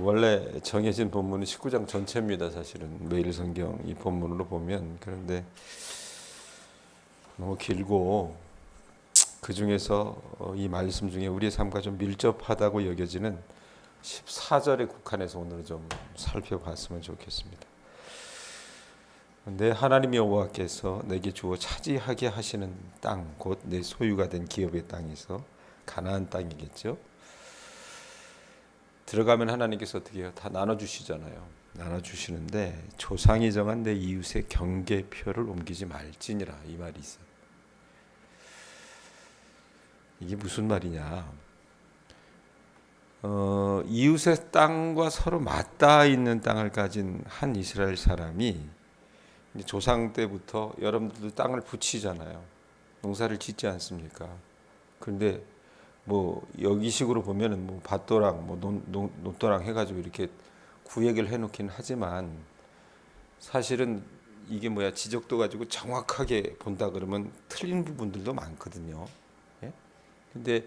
원래 정해진 본문은 19장 전체입니다. 사실은 매일 성경 이 본문으로 보면. 그런데 너무 길고 그 중에서 이 말씀 중에 우리의 삶과 좀 밀접하다고 여겨지는 14절에 국한해서 오늘 좀 살펴봤으면 좋겠습니다. 내 하나님 여호와께서 내게 주어 차지하게 하시는 땅, 곧 내 소유가 된 기업의 땅에서 가나안 땅이겠죠. 들어가면 하나님께서 어떻게 해요? 다 나눠주시잖아요. 나눠주시는데 조상이 정한 내 이웃의 경계표를 옮기지 말지니라, 이 말이 있어요. 이게 무슨 말이냐? 이웃의 땅과 서로 맞닿아 있는 땅을 가진 한 이스라엘 사람이 조상 때부터 여러분들도 땅을 붙이잖아요. 농사를 짓지 않습니까? 그런데 뭐 여기식으로 보면은 뭐 밭도랑 뭐 논도랑 해가지고 이렇게 구획을 해놓긴 하지만 사실은 이게 뭐야, 지적도 가지고 정확하게 본다 그러면 틀린 부분들도 많거든요. 예? 근데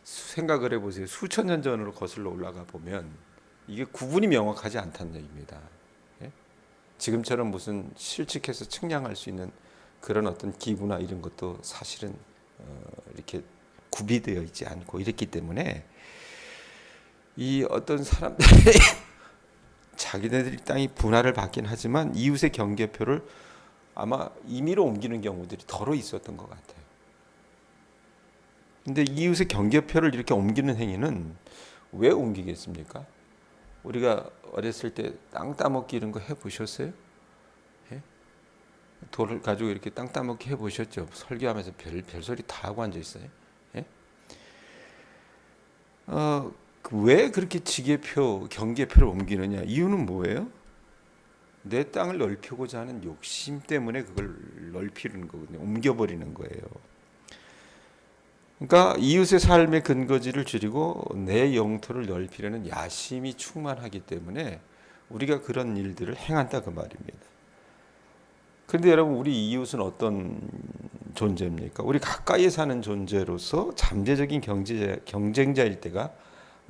생각을 해보세요. 수천 년 전으로 거슬러 올라가 보면 이게 구분이 명확하지 않다는 얘기입니다. 예? 지금처럼 무슨 실측해서 측량할 수 있는 그런 어떤 기구나 이런 것도 사실은 이렇게 구비되어 있지 않고 이랬기 때문에 이 어떤 사람들이 자기네들 땅이 분할을 받긴 하지만 이웃의 경계표를 아마 임의로 옮기는 경우들이 더러 있었던 것 같아요. 근데 이웃의 경계표를 이렇게 옮기는 행위는 왜 옮기겠습니까? 우리가 어렸을 때 땅 따먹기 이런 거 해보셨어요? 예? 돌을 가지고 이렇게 땅 따먹기 해보셨죠? 설교하면서 별소리 다 하고 앉아 있어요. 예? 왜 그렇게 경계표를 옮기느냐? 이유는 뭐예요? 내 땅을 넓히고자 하는 욕심 때문에 그걸 넓히는 거거든요. 옮겨버리는 거예요. 그러니까 이웃의 삶의 근거지를 줄이고 내 영토를 넓히려는 야심이 충만하기 때문에 우리가 그런 일들을 행한다 그 말입니다. 그런데 여러분, 우리 이웃은 어떤 존재입니까? 우리 가까이에 사는 존재로서 잠재적인 경쟁자일 때가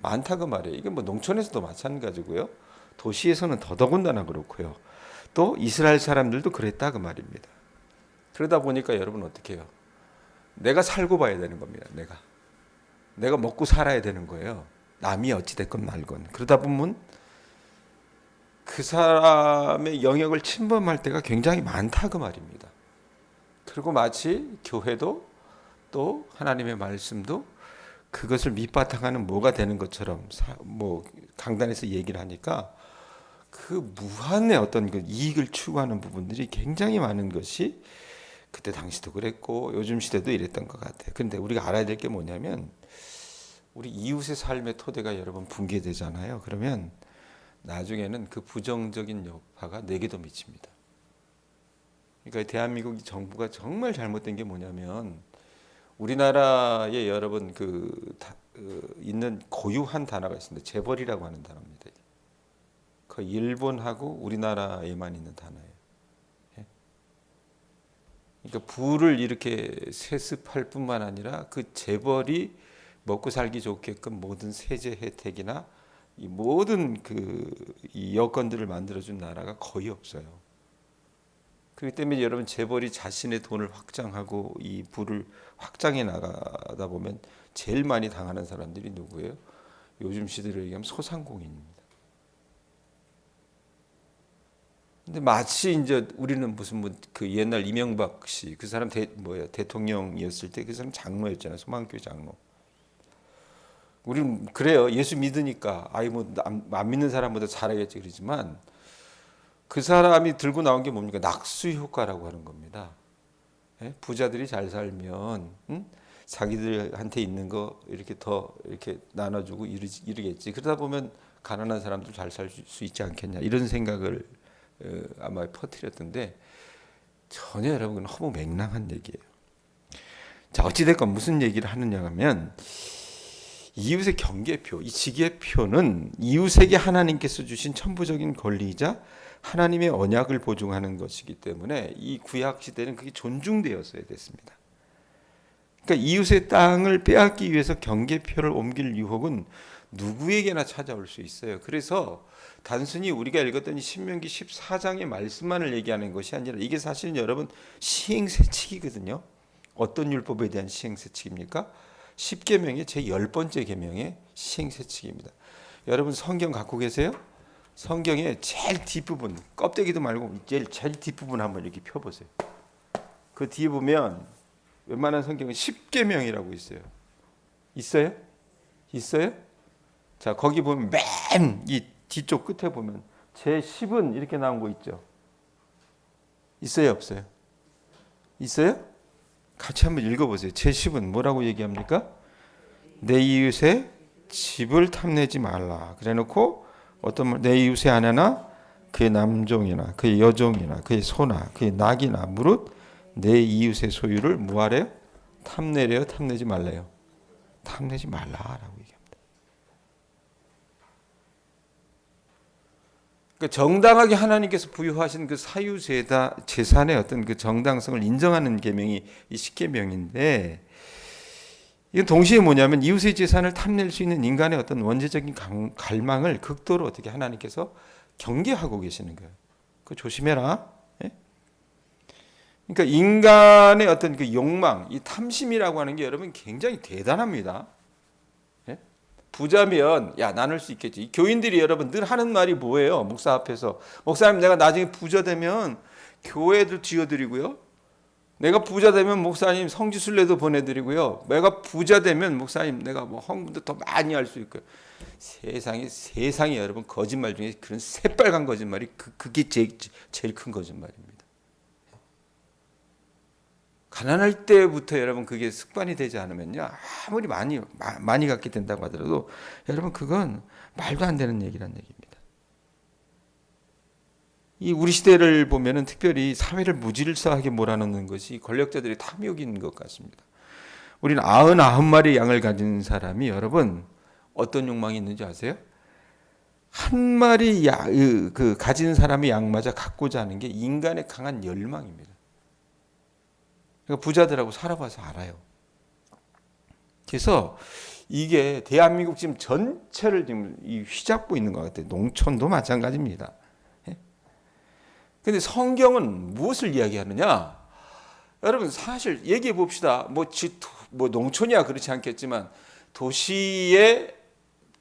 많다 그 말이에요. 이게 뭐 농촌에서도 마찬가지고요. 도시에서는 더더군다나 그렇고요. 또 이스라엘 사람들도 그랬다 그 말입니다. 그러다 보니까 여러분 어떻게 해요? 내가 살고 봐야 되는 겁니다. 내가 먹고 살아야 되는 거예요. 남이 어찌 됐건 말건. 그러다 보면 그 사람의 영역을 침범할 때가 굉장히 많다 그 말입니다. 그리고 마치 교회도 또 하나님의 말씀도 그것을 밑바탕하는 뭐가 되는 것처럼 뭐 강단에서 얘기를 하니까 그 무한의 어떤 그 이익을 추구하는 부분들이 굉장히 많은 것이 그때 당시도 그랬고 요즘 시대도 이랬던 것 같아요. 그런데 우리가 알아야 될 게 뭐냐면 우리 이웃의 삶의 토대가 여러분 붕괴되잖아요. 그러면 나중에는 그 부정적인 여파가 내게도 미칩니다. 그러니까 대한민국 정부가 정말 잘못된 게 뭐냐면 우리나라에 여러분 있는 고유한 단어가 있습니다. 재벌이라고 하는 단어입니다. 그 일본하고 우리나라에만 있는 단어예요. 그러니까 부를 이렇게 세습할 뿐만 아니라 그 재벌이 먹고 살기 좋게끔 모든 세제 혜택이나 이 모든 이 여건들을 만들어준 나라가 거의 없어요. 그렇기 때문에 여러분 재벌이 자신의 돈을 확장하고 이 부를 확장해 나가다 보면 제일 많이 당하는 사람들이 누구예요? 요즘 시대로 얘기하면 소상공인입니다. 근데 마치 이제 우리는 무슨 그 옛날 이명박 씨 그 사람 대통령이었을 때 그 사람 장로였잖아요. 소망교회 장로. 우리는 그래요. 예수 믿으니까 안 믿는 사람보다 잘하겠지 그러지만 그 사람이 들고 나온 게 뭡니까? 낙수 효과라고 하는 겁니다. 예? 부자들이 잘 살면 자기들한테 있는 거 이렇게 더 이렇게 나눠주고 이러겠지. 그러다 보면 가난한 사람도 잘 살 수 있지 않겠냐 이런 생각을 아마 퍼뜨렸던데 전혀 여러분 허무 맹랑한 얘기예요. 자, 어찌됐건 무슨 얘기를 하느냐 하면 이웃의 경계표, 이 지계표는 이웃에게 하나님께서 주신 천부적인 권리이자 하나님의 언약을 보증하는 것이기 때문에 이 구약 시대는 그게 존중되었어야 됐습니다. 그러니까 이웃의 땅을 빼앗기 위해서 경계표를 옮길 유혹은 누구에게나 찾아올 수 있어요. 그래서 단순히 우리가 읽었던 이 신명기 14장의 말씀만을 얘기하는 것이 아니라 이게 사실은 여러분 시행세칙이거든요. 어떤 율법에 대한 시행세칙입니까? 10계명의 제 10번째 계명의 시행세칙입니다. 여러분 성경 갖고 계세요? 성경의 제일 뒷부분, 껍데기도 말고 제일 뒷부분 한번 이렇게 펴보세요. 그 뒤에 보면 웬만한 성경은 10계명이라고 있어요. 있어요? 있어요? 자, 거기 보면 맨 이 뒤쪽 끝에 보면 제 10은 이렇게 나온 거 있죠? 있어요? 없어요? 있어요? 같이 한번 읽어보세요. 제 10은 뭐라고 얘기합니까? 내 이웃의 집을 탐내지 말라. 그래놓고 어떤 말, 내 이웃의 아내나 그의 남종이나 그의 여종이나 그의 소나 그의 낙이나 무릇 내 이웃의 소유를 뭐하래요? 탐내래요? 탐내지 말래요? 탐내지 말라라고 얘기합니다. 그러니까 정당하게 하나님께서 부여하신 그 사유제다 재산의 어떤 그 정당성을 인정하는 계명이 이 십계명인데, 이건 동시에 뭐냐면 이웃의 재산을 탐낼 수 있는 인간의 어떤 원죄적인 갈망을 극도로 어떻게 하나님께서 경계하고 계시는 거예요. 그거 조심해라. 예? 그러니까 인간의 어떤 그 욕망, 이 탐심이라고 하는 게 여러분 굉장히 대단합니다. 예? 부자면 야 나눌 수 있겠지. 교인들이 여러분 늘 하는 말이 뭐예요? 목사 앞에서 목사님 내가 나중에 부자 되면 교회도 지어드리고요. 내가 부자 되면 목사님 성지순례도 보내드리고요. 내가 부자 되면 목사님 내가 뭐 헌금도 더 많이 할 수 있고요. 세상에 여러분 거짓말 중에 그런 새빨간 거짓말이 그게 제일 큰 거짓말입니다. 가난할 때부터 여러분 그게 습관이 되지 않으면요. 아무리 많이 갖게 된다고 하더라도 여러분 그건 말도 안 되는 얘기란 얘기입니다. 이 우리 시대를 보면은 특별히 사회를 무질서하게 몰아넣는 것이 권력자들의 탐욕인 것 같습니다. 우리는 99마리 양을 가진 사람이 여러분 어떤 욕망이 있는지 아세요? 한 마리 그 가진 사람의 양마저 갖고자 하는 게 인간의 강한 열망입니다. 그러니까 부자들하고 살아봐서 알아요. 그래서 이게 대한민국 지금 전체를 지금 휘잡고 있는 것 같아요. 농촌도 마찬가지입니다. 근데 성경은 무엇을 이야기하느냐? 여러분 사실 얘기해 봅시다. 뭐 농촌이야 그렇지 않겠지만 도시의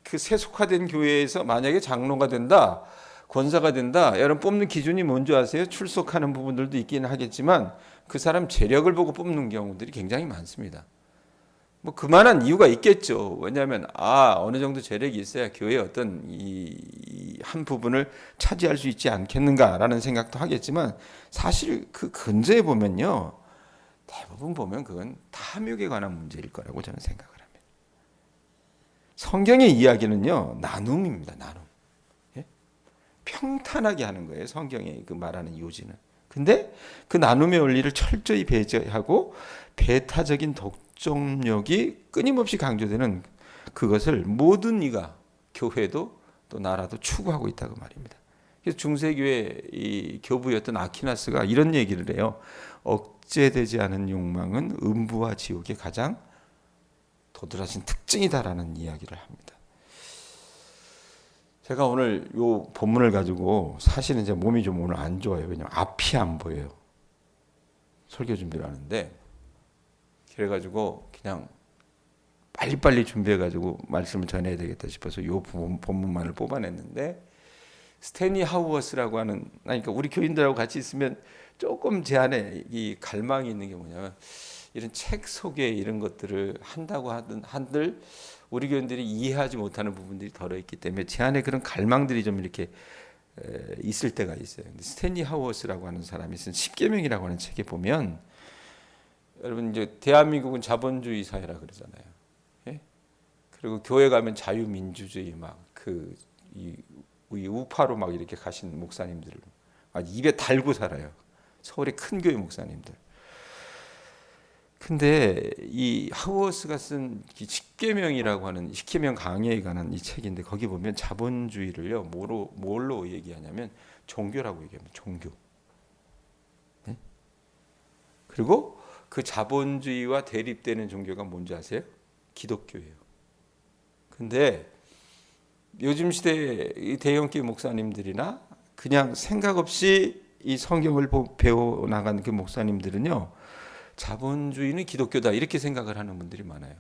그 세속화된 교회에서 만약에 장로가 된다, 권사가 된다. 여러분 뽑는 기준이 뭔지 아세요? 출석하는 부분들도 있긴 하겠지만 그 사람 재력을 보고 뽑는 경우들이 굉장히 많습니다. 뭐 그만한 이유가 있겠죠. 왜냐하면 어느 정도 재력이 있어야 교회의 어떤 이 한 부분을 차지할 수 있지 않겠는가라는 생각도 하겠지만 사실 그 근저에 보면요. 대부분 보면 그건 탐욕에 관한 문제일 거라고 저는 생각을 합니다. 성경의 이야기는요. 나눔입니다. 나눔. 예? 평탄하게 하는 거예요. 성경의 그 말하는 요지는. 근데 그 나눔의 원리를 철저히 배제하고 배타적인 독점력이 끊임없이 강조되는 그것을 모든 이가 교회도 또 나라도 추구하고 있다고 말입니다. 그래서 중세교회 이 교부였던 아퀴나스가 이런 얘기를 해요. 억제되지 않은 욕망은 음부와 지옥의 가장 도드라진 특징이다라는 이야기를 합니다. 제가 오늘 요 본문을 가지고 사실은 제 몸이 좀 오늘 안 좋아요. 왜냐면 앞이 안 보여요. 설교 준비를 하는데 그래가지고 그냥 빨리빨리 준비해가지고 말씀을 전해야 되겠다 싶어서 요 본문만을 뽑아냈는데 스탠리 하우어스라고 하는 그러니까 우리 교인들하고 같이 있으면 조금 제 안에 이 갈망이 있는 게 뭐냐면 이런 책 소개 이런 것들을 한다고 한들 우리 교인들이 이해하지 못하는 부분들이 덜어있기 때문에 제 안에 그런 갈망들이 좀 이렇게 있을 때가 있어요. 근데 스탠리 하우어스라고 하는 사람이 쓴 십계명이라고 하는 책에 보면 여러분 이제 대한민국은 자본주의 사회라 그러잖아요. 예? 그리고 교회 가면 자유민주주의 이 우파로 막 이렇게 가신 목사님들 입에 달고 살아요. 서울의 큰 교회 목사님들. 근데 이 하우어스가 쓴 십계명이라고 하는 십계명 강해에 관한 이 책인데 거기 보면 자본주의를요 뭘로 얘기하냐면 종교라고 얘기합니다. 종교. 네? 그리고 그 자본주의와 대립되는 종교가 뭔지 아세요? 기독교예요. 근데 요즘 시대 이 대형교회 목사님들이나 그냥 생각 없이 이 성경을 배워 나간 그 목사님들은요, 자본주의는 기독교다 이렇게 생각을 하는 분들이 많아요.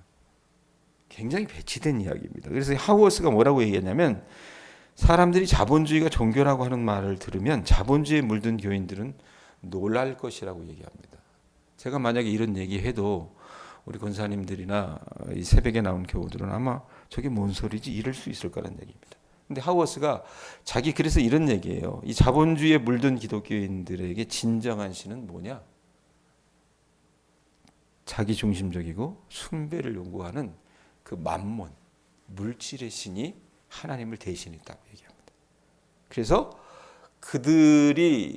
굉장히 배치된 이야기입니다. 그래서 하우어스가 뭐라고 얘기했냐면, 사람들이 자본주의가 종교라고 하는 말을 들으면 자본주의에 물든 교인들은 놀랄 것이라고 얘기합니다. 제가 만약에 이런 얘기해도 우리 권사님들이나 이 새벽에 나온 교우들은 아마 저게 뭔 소리지 이럴 수 있을 거라는 얘기입니다. 근데 하우어스가 그래서 이런 얘기예요. 이 자본주의에 물든 기독교인들에게 진정한 신은 뭐냐? 자기 중심적이고 숭배를 요구하는 그 맘몬, 물질의 신이 하나님을 대신했다고 얘기합니다. 그래서 그들이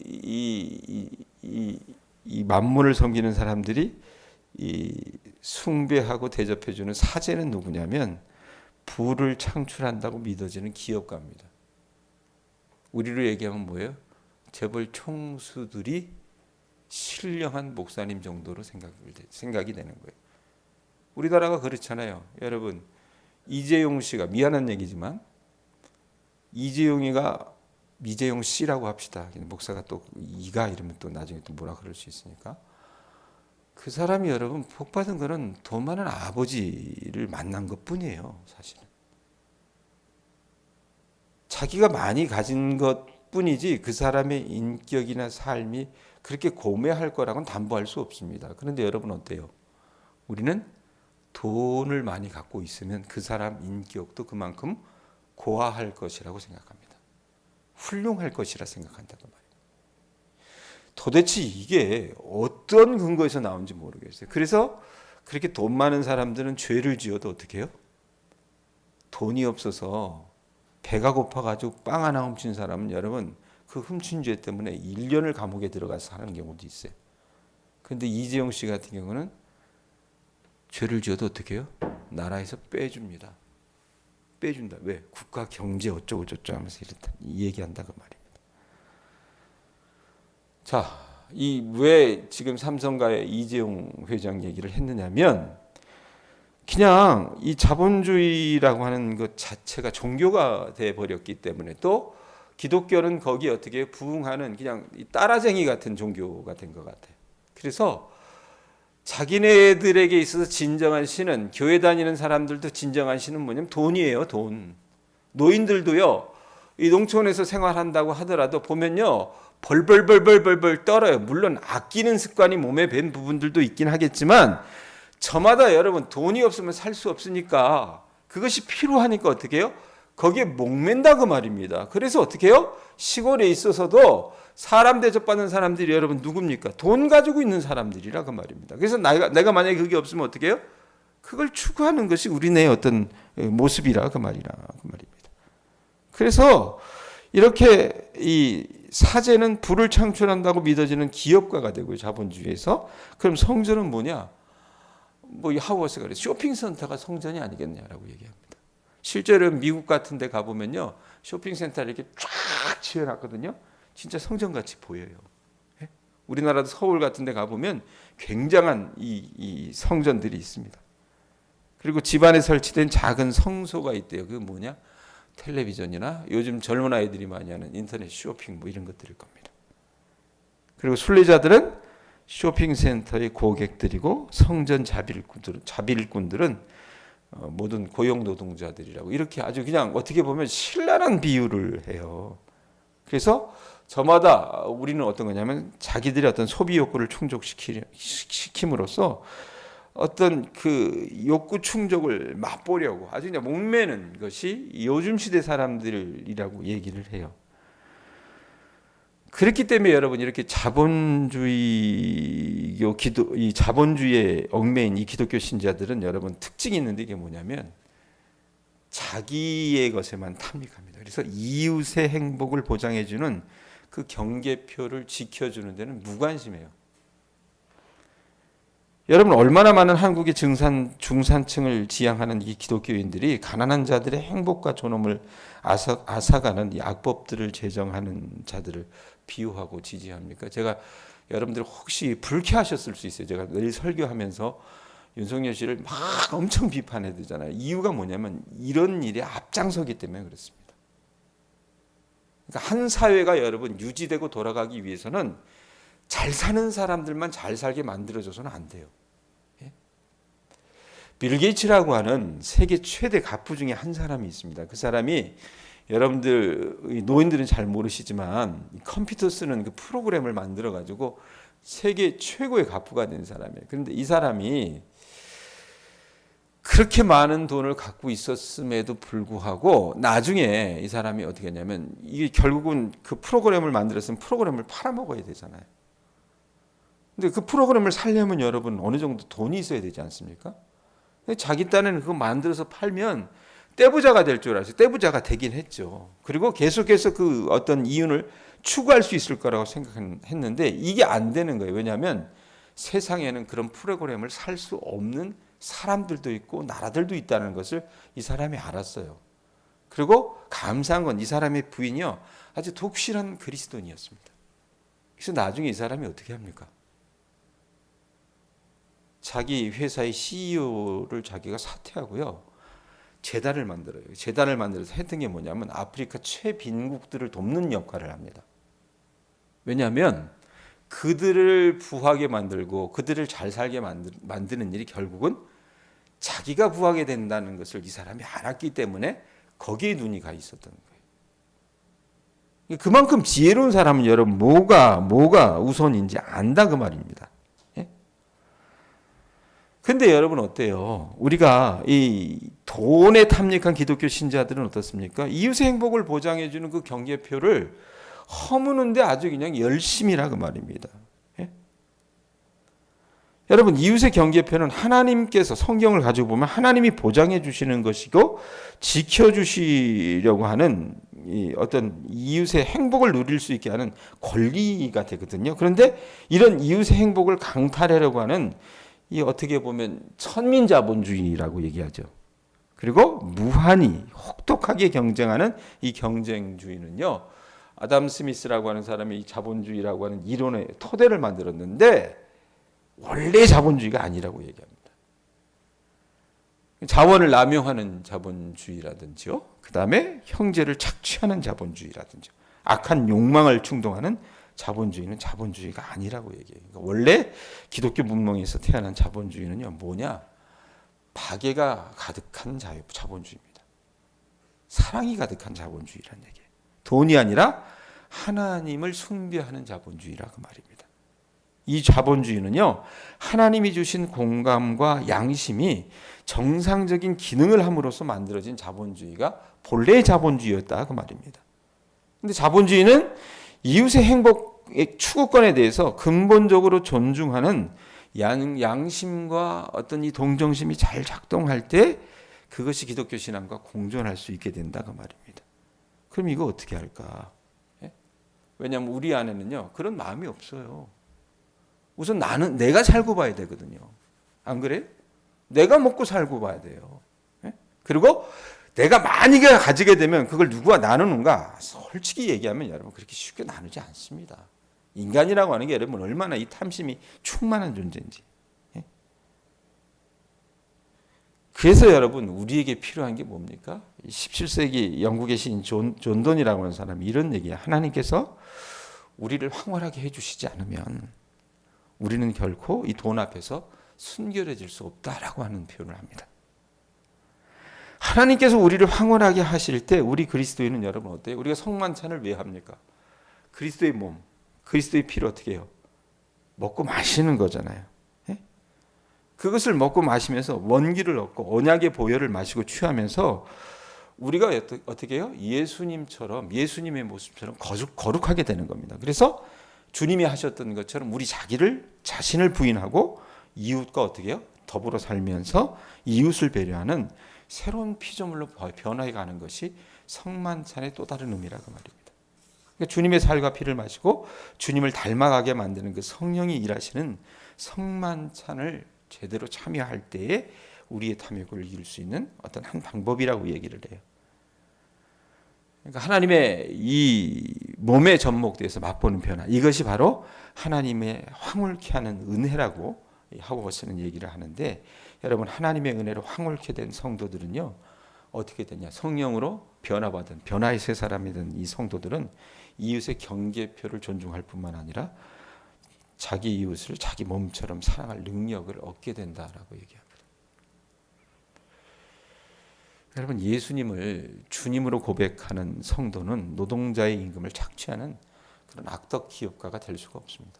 이 맘몬을 섬기는 사람들이 이 숭배하고 대접해주는 사제는 누구냐면 부를 창출한다고 믿어지는 기업가입니다. 우리로 얘기하면 뭐예요? 재벌 총수들이 신령한 목사님 정도로 생각이 되는 거예요. 우리나라가 그렇잖아요. 여러분, 이재용 씨가, 미안한 얘기지만 이재용 씨라고 합시다. 목사가 또 이가 이러면 또 나중에 또 뭐라 그럴 수 있으니까. 그 사람이 여러분 복 받은 거는 돈 많은 아버지를 만난 것뿐이에요. 사실은 자기가 많이 가진 것뿐이지 그 사람의 인격이나 삶이 그렇게 고매할 거라고는 담보할 수 없습니다. 그런데 여러분 어때요? 우리는 돈을 많이 갖고 있으면 그 사람 인격도 그만큼 고화할 것이라고 생각합니다. 훌륭할 것이라 생각한다고 말이에요. 도대체 이게 어떤 근거에서 나온지 모르겠어요. 그래서 그렇게 돈 많은 사람들은 죄를 지어도 어떻게 해요? 돈이 없어서 배가 고파가지고 빵 하나 훔친 사람은 여러분 그 훔친 죄 때문에 1년을 감옥에 들어가서 사는 경우도 있어요. 그런데 이재용 씨 같은 경우는 죄를 지어도 어떻게 해요? 나라에서 빼줍니다. 빼준다. 왜? 국가 경제 어쩌고 저쩌고 하면서 이렇다 얘기한다고 말이에요. 자, 왜 지금 삼성가의 이재용 회장 얘기를 했느냐면 그냥 이 자본주의라고 하는 것 자체가 종교가 돼 버렸기 때문에 또 기독교는 거기에 어떻게 부응하는 그냥 따라쟁이 같은 종교가 된 것 같아요. 그래서 자기네들에게 있어서 진정한 신은, 교회 다니는 사람들도 진정한 신은 뭐냐면 돈이에요. 돈. 노인들도요, 이 농촌에서 생활한다고 하더라도 보면요, 벌벌 떨어요. 물론 아끼는 습관이 몸에 밴 부분들도 있긴 하겠지만 저마다 여러분 돈이 없으면 살 수 없으니까 그것이 필요하니까 어떻게 해요? 거기에 목맨다고 말입니다. 그래서 어떻게 해요? 시골에 있어서도 사람 대접받는 사람들이 여러분 누굽니까? 돈 가지고 있는 사람들이라 그 말입니다. 그래서 내가 만약에 그게 없으면 어떻게 해요? 그걸 추구하는 것이 우리네 어떤 모습이라 그 말입니다. 그래서 이렇게 이 사제는 부를 창출한다고 믿어지는 기업가가 되고요. 자본주의에서. 그럼 성전은 뭐냐? 이 하우어스가 그래요. 쇼핑센터가 성전이 아니겠냐라고 얘기합니다. 실제로 미국 같은 데 가보면요, 쇼핑센터를 이렇게 쫙 지어놨거든요. 진짜 성전같이 보여요. 예? 우리나라도 서울 같은 데 가보면 굉장한 이 성전들이 있습니다. 그리고 집안에 설치된 작은 성소가 있대요. 그게 뭐냐? 텔레비전이나 요즘 젊은 아이들이 많이 하는 인터넷 쇼핑 이런 것들일 겁니다. 그리고 순례자들은 쇼핑센터의 고객들이고 성전 자빌꾼들은 모든 고용노동자들이라고 이렇게 아주 그냥 어떻게 보면 신랄한 비유를 해요. 그래서 저마다 우리는 어떤 거냐면 자기들의 어떤 소비 욕구를 충족시킴으로써 어떤 그 욕구 충족을 맛보려고 아주 그냥 목매는 것이 요즘 시대 사람들이라고 얘기를 해요. 그렇기 때문에 여러분 이렇게 이 자본주의에 얽매인 이 기독교 신자들은 여러분 특징이 있는데 이게 뭐냐면 자기의 것에만 탐닉합니다. 그래서 이웃의 행복을 보장해주는 그 경계표를 지켜주는 데는 무관심해요. 여러분 얼마나 많은 한국의 중산층을 지향하는 이 기독교인들이 가난한 자들의 행복과 존엄을 앗아가는 이 악법들을 제정하는 자들을 비호하고 지지합니까? 제가 여러분들 혹시 불쾌하셨을 수 있어요. 제가 늘 설교하면서 윤석열 씨를 막 엄청 비판해야 되잖아요. 이유가 뭐냐면 이런 일에 앞장서기 때문에 그렇습니다. 그러니까 한 사회가 여러분 유지되고 돌아가기 위해서는 잘 사는 사람들만 잘 살게 만들어줘서는 안 돼요. 예? 빌 게이츠라고 하는 세계 최대 갑부 중에 한 사람이 있습니다. 그 사람이 여러분들 노인들은 잘 모르시지만 컴퓨터 쓰는 그 프로그램을 만들어 가지고 세계 최고의 갑부가 된 사람이에요. 그런데 이 사람이 그렇게 많은 돈을 갖고 있었음에도 불구하고 나중에 이 사람이 어떻게 했냐면 이게 결국은 그 프로그램을 만들었으면 프로그램을 팔아먹어야 되잖아요. 근데 그 프로그램을 살려면 여러분 어느 정도 돈이 있어야 되지 않습니까? 자기 딴에는 그거 만들어서 팔면 떼부자가 될 줄 알았어요. 떼부자가 되긴 했죠. 그리고 계속해서 그 어떤 이윤을 추구할 수 있을 거라고 생각했는데 이게 안 되는 거예요. 왜냐하면 세상에는 그런 프로그램을 살 수 없는 사람들도 있고 나라들도 있다는 것을 이 사람이 알았어요. 그리고 감사한 건 이 사람의 부인이요 아주 독실한 그리스도인이었습니다. 그래서 나중에 이 사람이 어떻게 합니까? 자기 회사의 CEO를 자기가 사퇴하고요. 재단을 만들어요. 재단을 만들어서 했던 게 뭐냐면 아프리카 최빈국들을 돕는 역할을 합니다. 왜냐하면 그들을 부하게 만들고 그들을 잘 살게 만드는 일이 결국은 자기가 부하게 된다는 것을 이 사람이 알았기 때문에 거기에 눈이 가 있었던 거예요. 그만큼 지혜로운 사람은 여러분 뭐가 우선인지 안다 그 말입니다. 근데 여러분 어때요? 우리가 이 돈에 탐닉한 기독교 신자들은 어떻습니까? 이웃의 행복을 보장해주는 그 경계표를 허무는데 아주 그냥 열심이라 그 말입니다. 예? 여러분 이웃의 경계표는 하나님께서 성경을 가지고 보면 하나님이 보장해 주시는 것이고 지켜주시려고 하는 이 어떤 이웃의 행복을 누릴 수 있게 하는 권리가 되거든요. 그런데 이런 이웃의 행복을 강탈하려고 하는 이 어떻게 보면 천민자본주의라고 얘기하죠. 그리고 무한히 혹독하게 경쟁하는 이 경쟁주의는요. 아담 스미스라고 하는 사람이 이 자본주의라고 하는 이론의 토대를 만들었는데 원래 자본주의가 아니라고 얘기합니다. 자원을 남용하는 자본주의라든지요. 그다음에 형제를 착취하는 자본주의라든지 악한 욕망을 충동하는 자본주의는 자본주의가 아니라고 얘기해요. 그러니까 원래 기독교 문명에서 태어난 자본주의는요 뭐냐? 박애가 가득한 자본주의입니다. 사랑이 가득한 자본주의라는 얘기예요. 돈이 아니라 하나님을 숭배하는 자본주의라 그 말입니다. 이 자본주의는요 하나님이 주신 공감과 양심이 정상적인 기능을 함으로써 만들어진 자본주의가 본래의 자본주의였다 그 말입니다. 근데 자본주의는 이웃의 행복의 추구권에 대해서 근본적으로 존중하는 양심과 어떤 이 동정심이 잘 작동할 때 그것이 기독교 신앙과 공존할 수 있게 된다 그 말입니다. 그럼 이거 어떻게 할까? 예? 왜냐하면 우리 안에는요 그런 마음이 없어요. 우선 내가 살고 봐야 되거든요. 안 그래요? 내가 먹고 살고 봐야 돼요. 예? 그리고 내가 많이 가지게 되면 그걸 누구와 나누는가? 솔직히 얘기하면 여러분 그렇게 쉽게 나누지 않습니다. 인간이라고 하는 게 여러분 얼마나 이 탐심이 충만한 존재인지. 예? 그래서 여러분 우리에게 필요한 게 뭡니까? 17세기 영국의 시인 존 돈이라고 하는 사람이 이런 얘기야. 하나님께서 우리를 황홀하게 해주시지 않으면 우리는 결코 이 돈 앞에서 순결해질 수 없다라고 하는 표현을 합니다. 하나님께서 우리를 황홀하게 하실 때 우리 그리스도인은 여러분 어때요? 우리가 성만찬을 왜 합니까? 그리스도의 몸, 그리스도의 피를 어떻게 해요? 먹고 마시는 거잖아요. 예? 그것을 먹고 마시면서 원기를 얻고 언약의 보혈을 마시고 취하면서 우리가 어떻게 해요? 예수님처럼 예수님의 모습처럼 거룩하게 되는 겁니다. 그래서 주님이 하셨던 것처럼 우리 자신을 부인하고 이웃과 어떻게 해요? 더불어 살면서 이웃을 배려하는 새로운 피조물로 변화해 가는 것이 성만찬의 또 다른 의미라고 말입니다. 그러니까 주님의 살과 피를 마시고 주님을 닮아가게 만드는 그 성령이 일하시는 성만찬을 제대로 참여할 때에 우리의 탐욕을 이길 수 있는 어떤 한 방법이라고 얘기를 해요. 그러니까 하나님의 이 몸의 접목돼서 맛보는 변화, 이것이 바로 하나님의 황홀케 하는 은혜라고 하고서는 얘기를 하는데, 여러분 하나님의 은혜로 황홀케 된 성도들은요 어떻게 되냐? 성령으로 변화받은 변화의 새 사람이 된 이 성도들은 이웃의 경계표를 존중할 뿐만 아니라 자기 이웃을 자기 몸처럼 사랑할 능력을 얻게 된다라고 얘기합니다. 여러분, 예수님을 주님으로 고백하는 성도는 노동자의 임금을 착취하는 그런 악덕 기업가가 될 수가 없습니다.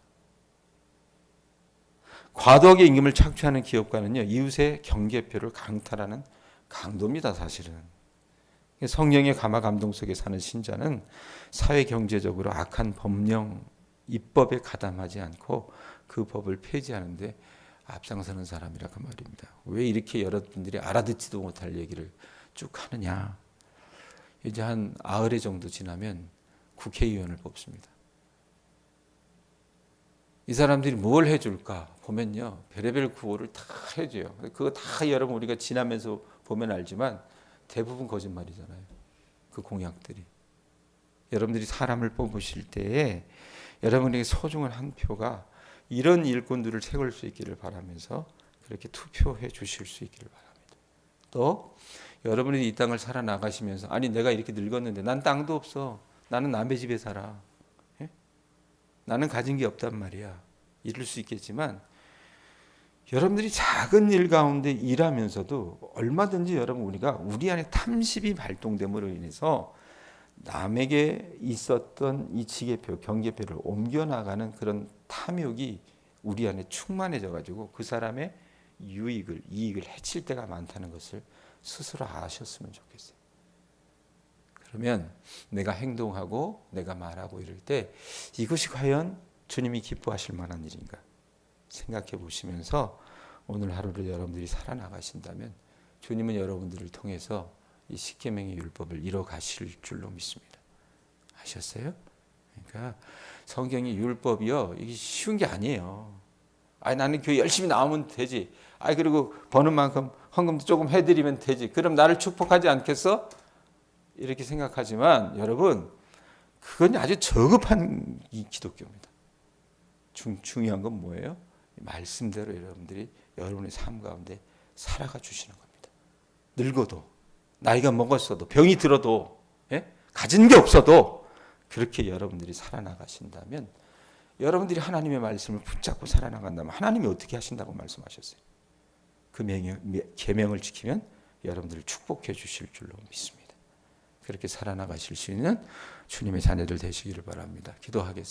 과도하게 임금을 착취하는 기업가는요 이웃의 경계표를 강탈하는 강도입니다. 사실은 성령의 감화 감동 속에 사는 신자는 사회 경제적으로 악한 법령 입법에 가담하지 않고 그 법을 폐지하는데 앞장서는 사람이라 그 말입니다. 왜 이렇게 여러분들이 알아듣지도 못할 얘기를 쭉 하느냐? 이제 한 90회 정도 지나면 국회의원을 뽑습니다. 이 사람들이 뭘 해줄까 보면요 별의별 구호를 다 해줘요. 그거 다 여러분 우리가 지나면서 보면 알지만 대부분 거짓말이잖아요. 그 공약들이. 여러분들이 사람을 뽑으실 때에 여러분에게 소중한 한 표가 이런 일꾼들을 세울 수 있기를 바라면서 그렇게 투표해 주실 수 있기를 바랍니다. 또 여러분이 이 땅을 살아나가시면서 아니 내가 이렇게 늙었는데 난 땅도 없어. 나는 남의 집에 살아. 예? 나는 가진 게 없단 말이야. 이럴 수 있겠지만 여러분들이 작은 일 가운데 일하면서도 얼마든지 여러분 우리가 우리 안에 탐심이 발동됨으로 인해서 남에게 있었던 이 지계표, 경계표를 옮겨나가는 그런 탐욕이 우리 안에 충만해져 가지고 그 사람의 이익을 해칠 때가 많다는 것을 스스로 아셨으면 좋겠어요. 그러면 내가 행동하고 내가 말하고 이럴 때 이것이 과연 주님이 기뻐하실 만한 일인가 생각해 보시면서 오늘 하루를 여러분들이 살아나가신다면 주님은 여러분들을 통해서 이 십계명의 율법을 이뤄 가실 줄로 믿습니다. 아셨어요? 그러니까 성경이 율법이요 이게 쉬운 게 아니에요. 아니 나는 교회 열심히 나오면 되지. 아니 그리고 버는 만큼 헌금도 조금 해드리면 되지. 그럼 나를 축복하지 않겠어? 이렇게 생각하지만 여러분 그건 아주 저급한 이 기독교입니다. 중요한 건 뭐예요? 말씀대로 여러분들이 여러분의 삶 가운데 살아가 주시는 겁니다. 늙어도 나이가 먹었어도 병이 들어도 가진 게 없어도 그렇게 여러분들이 살아나가신다면 여러분들이 하나님의 말씀을 붙잡고 살아나간다면 하나님이 어떻게 하신다고 말씀하셨어요? 그 계명을 지키면 여러분들을 축복해 주실 줄로 믿습니다. 그렇게 살아나가실 수 있는 주님의 자녀들 되시기를 바랍니다. 기도하겠습니다.